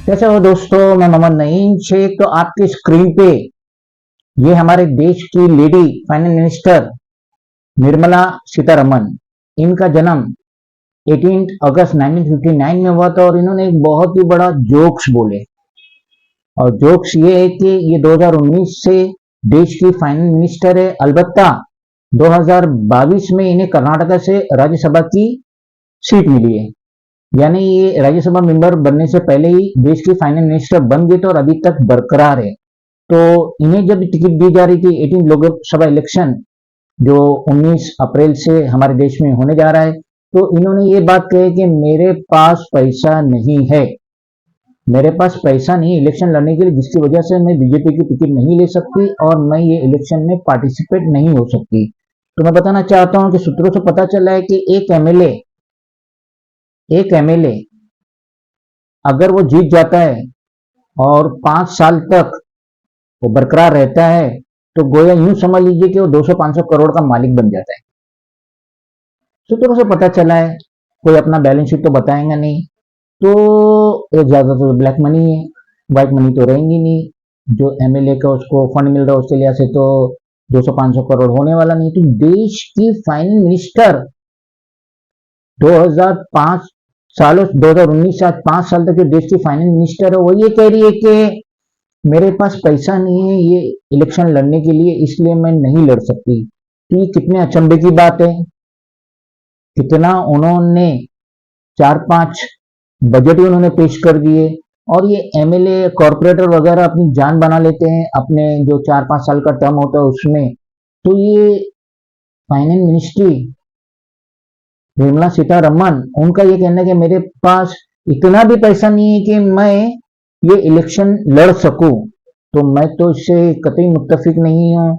कैसे हो दोस्तों। मैं मोहम्मद नईम शेख। तो आपकी स्क्रीन पे ये हमारे देश की lady finance minister Nirmala Sitharaman, इनका जन्म 18 अगस्त 1959 में हुआ था और इन्होंने एक बहुत ही बड़ा जोक्स बोले। और जोक्स ये है कि ये 2019 से देश की फाइनेंस मिनिस्टर है। अलबत्ता 2022 में इन्हें कर्नाटका से राज्यसभा की सीट मिली है, यानी ये राज्यसभा मेंबर बनने से पहले ही देश की फाइनेंस मिनिस्टर बन गए थे और अभी तक बरकरार है। तो इन्हें जब टिकट दी जा रही थी 18 लोकसभा इलेक्शन जो 19 अप्रैल से हमारे देश में होने जा रहा है, तो इन्होंने ये बात कही कि मेरे पास पैसा नहीं है, मेरे पास पैसा नहीं इलेक्शन लड़ने के लिए, जिसकी वजह से मैं बीजेपी की टिकट नहीं ले सकती और मैं ये इलेक्शन में पार्टिसिपेट नहीं हो सकती। तो मैं बताना चाहता हूं कि सूत्रों से पता चला है कि एक एमएलए अगर वो जीत जाता है और 5 साल तक वो बरकरार रहता है, तो गोया यूं समझ लीजिए कि वो 200-500 करोड़ का मालिक बन जाता है। सूत्रों से पता चला है, कोई अपना बैलेंस शीट तो बताएगा नहीं। तो ये ज्यादातर ब्लैक मनी है, व्हाइट मनी तो रहेंगी नहीं। जो एमएलए का उसको फंड मिल रहा है ऑस्ट्रेलिया से, तो 200-500 करोड़ होने वाला नहीं। तो देश की फाइनेंस मिनिस्टर 2005 सालों 2019 से आज 5 साल तक जो देश की फाइनेंस मिनिस्टर है, वो ये कह रही है कि मेरे पास पैसा नहीं है ये इलेक्शन लड़ने के लिए, इसलिए मैं नहीं लड़ सकती। तो ये कितने अचंभे की बात है। कितना उन्होंने 4-5 बजट ही उन्होंने पेश कर दिए और ये एमएलए कॉर्पोरेटर वगैरह अपनी जान बना लेते हैं अपने जो 4-5 साल का टर्म होता है उसमें। तो ये फाइनेंस मिनिस्ट्री निर्मला सीतारमन, उनका ये कहना है कि मेरे पास इतना भी पैसा नहीं है कि मैं ये इलेक्शन लड़ सकूं, तो मैं तो इससे कतई मुत्तफिक नहीं हूं।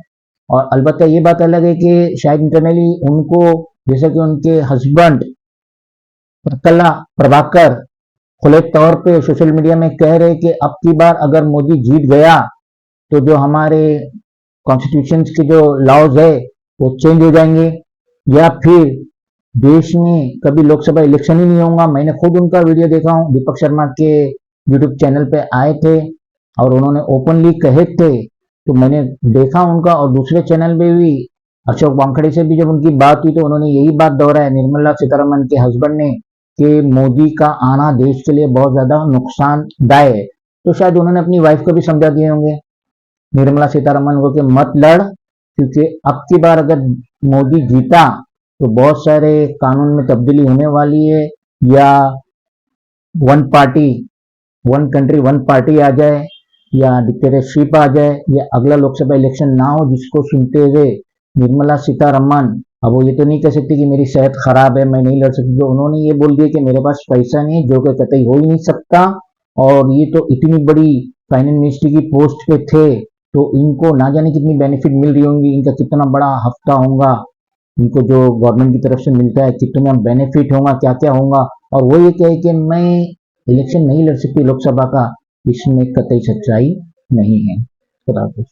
और अलबत्ता ये बात अलग है कि शायद इंटरनली उनको, जैसे कि उनके हस्बैंड प्रकल्ला प्रभाकर खुले तौर पे सोशल मीडिया में कह रहे कि अब की बार अगर मोदी जीत गया तो जो हमारे कॉन्स्टिट्यूशन के जो लॉज है वो चेंज हो जाएंगे, या फिर देश में कभी लोकसभा इलेक्शन ही नहीं होगा। मैंने खुद उनका वीडियो देखा हूं, दीपक शर्मा के यूट्यूब चैनल पे आए थे और उन्होंने ओपनली कहे थे, तो मैंने देखा उनका। और दूसरे चैनल पे भी अशोक वानखेड़े से भी जब उनकी बात हुई तो उन्होंने यही बात दोहराया, निर्मला सीतारमन के हस्बैंड ने, कि मोदी का आना देश के लिए बहुत ज्यादा नुकसानदायक है। तो शायद उन्होंने अपनी वाइफ को भी समझा दिए होंगे निर्मला सीतारमन को कि मत लड़, क्योंकि अब की बार अगर मोदी जीता तो बहुत सारे कानून में तब्दीली होने वाली है, या one party one country one party आ जाए, या डिक्टेटरशिप आ जाए, या अगला लोकसभा इलेक्शन ना हो, जिसको सुनते हुए निर्मला सीतारमन अब वो ये तो नहीं कह सकती कि मेरी सेहत खराब है मैं नहीं लड़ सकती। तो उन्होंने ये बोल दिया कि मेरे पास पैसा नहीं है, जो कि कतई हो ही नहीं सकता। और ये तो इतनी बड़ी फाइनेंस मिनिस्ट्री की पोस्ट पे थे, तो इनको ना जाने कितनी बेनिफिट मिल रही होंगी, इनका कितना बड़ा हफ्ता होगा, इनको जो गवर्नमेंट की तरफ से मिलता है कितना बेनिफिट होगा, क्या क्या होगा। और वो ये कहे कि मैं इलेक्शन नहीं लड़ सकती लोकसभा का, इसमें कतई सच्चाई नहीं है। खुदा हाफिज़।